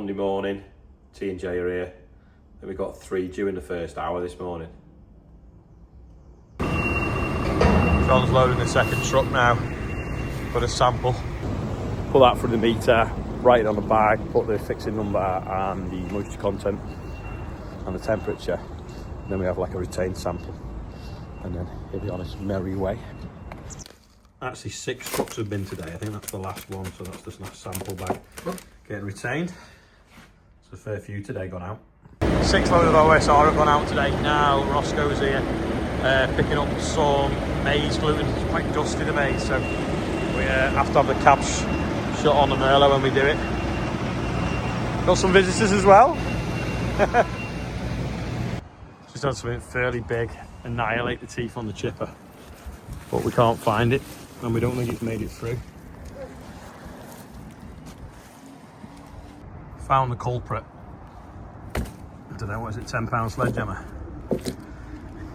Monday morning, T&J are here, and we got 3 due in the first hour this morning. John's loading the second truck now, got a sample. Put that through the meter, write it on the bag, put the fixing number and the moisture content and the temperature, and then we have like a retained sample, and then he'll be on his merry way. Actually 6 trucks have been today, I think that's the last one, so that's just that sample bag getting retained. So a fair few today gone out. 6 loads of OSR have gone out today. Now Roscoe's here picking up some maize gluten. It's quite dusty, the maize, so we have to have the cabs shut on the Merlot when we do it. Got some visitors as well. Just had something fairly big annihilate the teeth on the chipper, but we can't find it and we don't think it's made it through. Found the culprit. I don't know, what is it, £10 sledgehammer?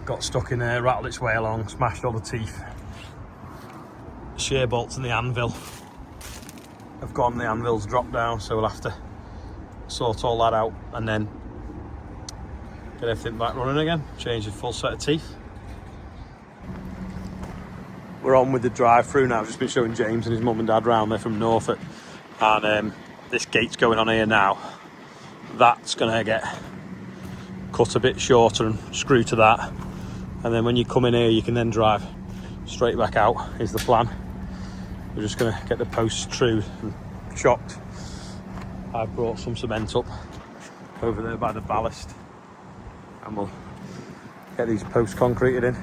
Got stuck in there, rattled its way along, smashed all the teeth. Shear bolts and the anvil have gone, the anvil's dropped down, so we'll have to sort all that out and then get everything back running again, change a full set of teeth. We're on with the drive-through now. I've just been showing James and his mum and dad round there from Norfolk, and this gate's going on here now. That's going to get cut a bit shorter and screw to that, and then when you come in here you can then drive straight back out, is the plan. We're just going to get the posts true and chopped. I've brought some cement up over there by the ballast and we'll get these posts concreted in.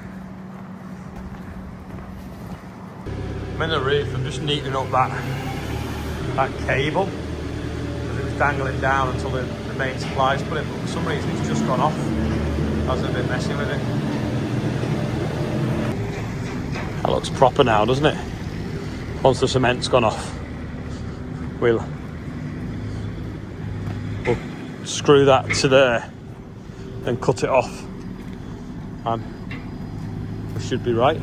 I'm in the roof, I'm just neatening up that cable because it was dangling down until the main supplies put it, but for some reason it's just gone off. Hasn't been messing with it. That looks proper now, doesn't it? Once the cement's gone off, we'll screw that to there and cut it off, and we should be right.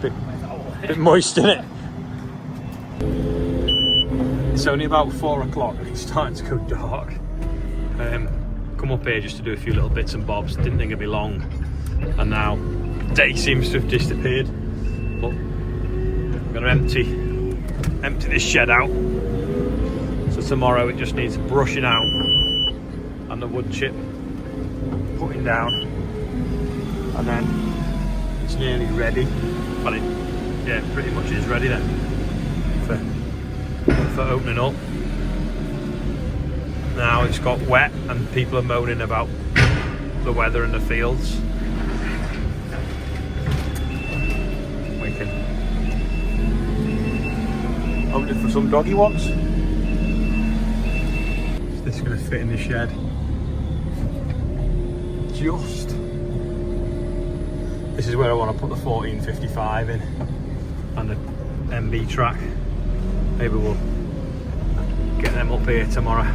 Bit moist, isn't it? It's only about 4 o'clock and it's starting to go dark. Come up here just to do a few little bits and bobs, didn't think it'd be long, and now day seems to have disappeared. But I'm going to empty this shed out, so tomorrow it just needs brushing out and the wood chip putting down, and then it's nearly ready. Well, yeah, pretty much is ready then for opening up. Now it's got wet and people are moaning about the weather in the fields. We can open it for some doggy ones. Is this going to fit in the shed? Just. This is where I want to put the 1455 in and the MB track. Maybe we'll get them up here tomorrow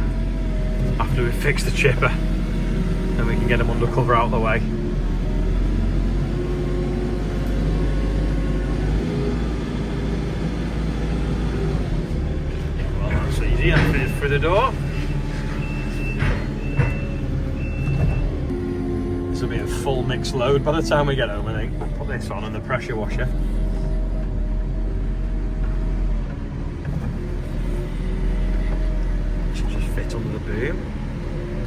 after we fix the chipper, and we can get them undercover out of the way. Well, that's easy, and fit through the door. This will be a full mixed load by the time we get home, I think. I'll put this on and the pressure washer. Should just fit under the boom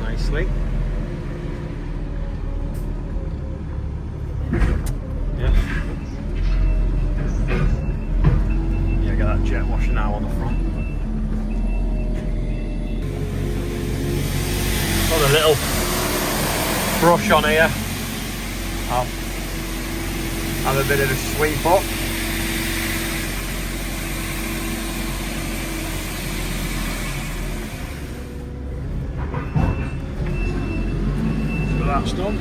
nicely. Yeah. Yeah, get that jet washer now on the front. Got a little brush on here. I'll have a bit of a sweep up. So that's done.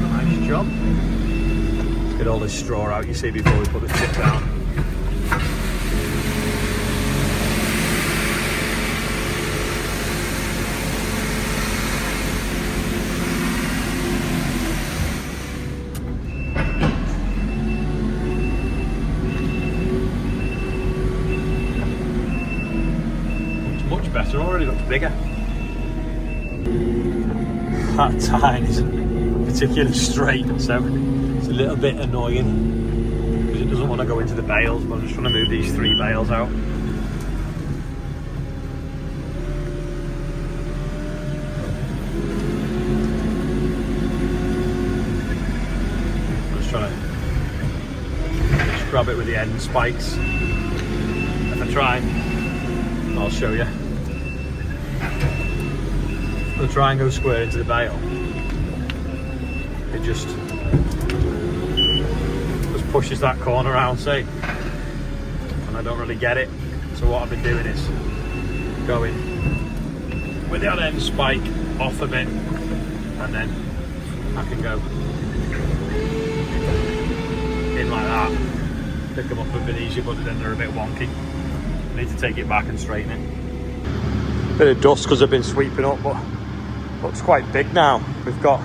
Nice job. Let's get all this straw out, you see, before we put the chip down. probably looks bigger. That tine isn't particularly straight, so it's a little bit annoying because it doesn't want to go into the bales, but I'm just trying to move these 3 bales out. I'm just trying to just grab it with the end spikes. If I try, I'll show you. The try and go square into the bale, it just pushes that corner around, see, and I don't really get it. So what I've been doing is going with the other end spike off a bit, and then I can go in like that, pick them up a bit easier, but then they're a bit wonky. I need to take it back and straighten it. Bit of dust because I've been sweeping up, but looks quite big now. We've got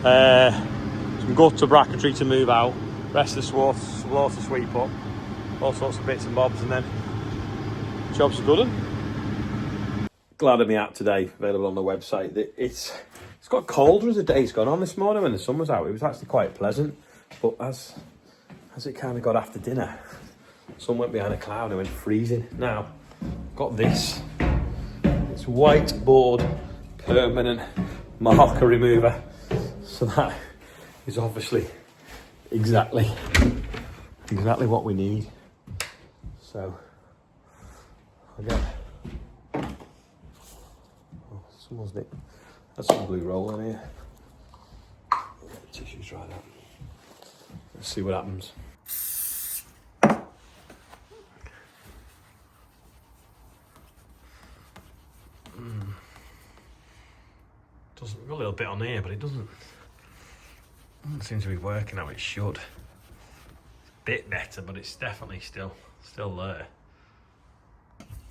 some gutter bracketry to move out, rest of the floor to sweep up, all sorts of bits and bobs, and then job's good. Glad of me app today, available on the website. It's got colder as the day's gone on. This morning when the sun was out, it was actually quite pleasant, but as it kind of got after dinner, sun went behind a cloud and it went freezing. Now, got this. It's whiteboard permanent marker remover, so that is obviously exactly what we need. So I get someone's nicked. That's some blue roll in here. Get the tissues right out. Let's see what happens. Doesn't got a little bit on here, but it doesn't seem to be working how it should. It's a bit better, but it's definitely still there.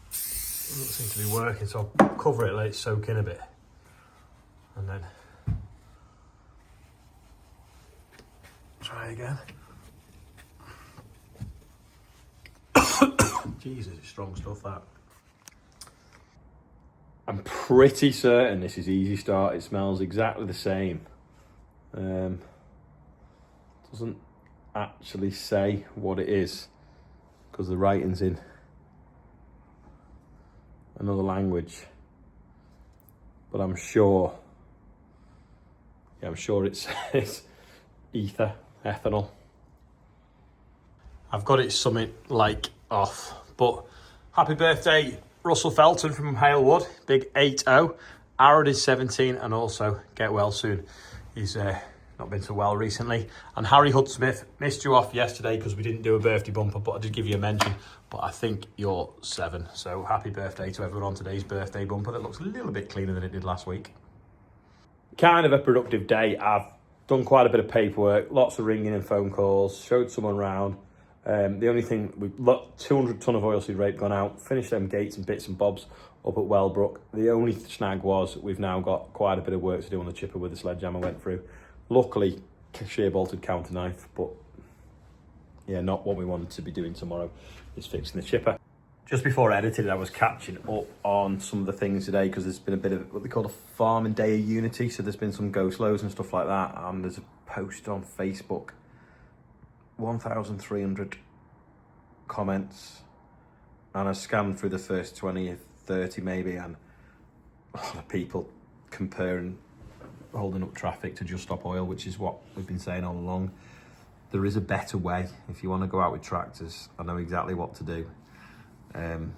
Doesn't seem to be working, so I'll cover it, let it soak in a bit, and then try again. Jesus, it's strong stuff, that. I'm pretty certain this is Easy Start. It smells exactly the same. Doesn't actually say what it is because the writing's in another language. But I'm sure. Yeah, I'm sure it's ether, ethanol. I've got it something like off, but happy birthday, Russell Felton from Halewood, big 8-0. Arad is 17, and also get well soon. He's not been so well recently. And Harry Hoodsmith, missed you off yesterday because we didn't do a birthday bumper, but I did give you a mention. But I think you're 7, so happy birthday to everyone on today's birthday bumper. That looks a little bit cleaner than it did last week. Kind of a productive day. I've done quite a bit of paperwork, lots of ringing and phone calls, showed someone around. The only thing, we've got 200 tonne of oilseed rape gone out, finished them gates and bits and bobs up at Wellbrook. The only snag was we've now got quite a bit of work to do on the chipper with the sledgehammer went through. Luckily, shear bolted counter knife, but yeah, not what we wanted to be doing tomorrow, is fixing the chipper. Just before I edited it, I was catching up on some of the things today because there's been a bit of what they call a farming day of unity. So there's been some go-slows and stuff like that. And there's a post on Facebook, 1,300 comments. And I scanned through the first 20 or 30 maybe, and a lot of people comparing holding up traffic to Just Stop Oil, which is what we've been saying all along. There is a better way. If you want to go out with tractors, I know exactly what to do. And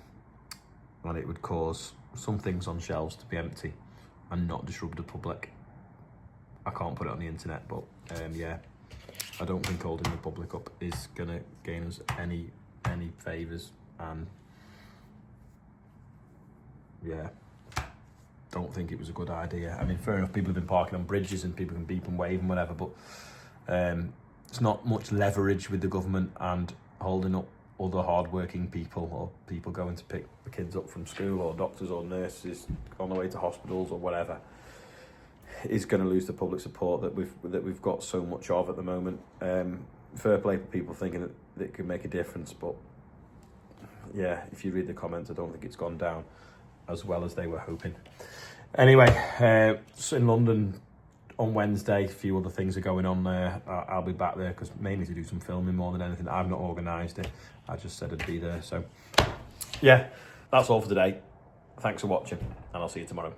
it would cause some things on shelves to be empty and not disrupt the public. I can't put it on the internet, but yeah, I don't think holding the public up is gonna gain us any favours, and yeah, don't think it was a good idea. I mean, fair enough, people have been parking on bridges and people can beep and wave and whatever, but it's not much leverage with the government, and holding up other hard-working people or people going to pick the kids up from school or doctors or nurses on the way to hospitals or whatever is going to lose the public support that we've got so much of at the moment. Fair play for people thinking that it could make a difference, but yeah, if you read the comments, I don't think it's gone down as well as they were hoping. Anyway, so in London on Wednesday, a few other things are going on there. I'll be back there because mainly to do some filming more than anything. I've not organised it. I just said I'd be there. So yeah, that's all for today. Thanks for watching, and I'll see you tomorrow.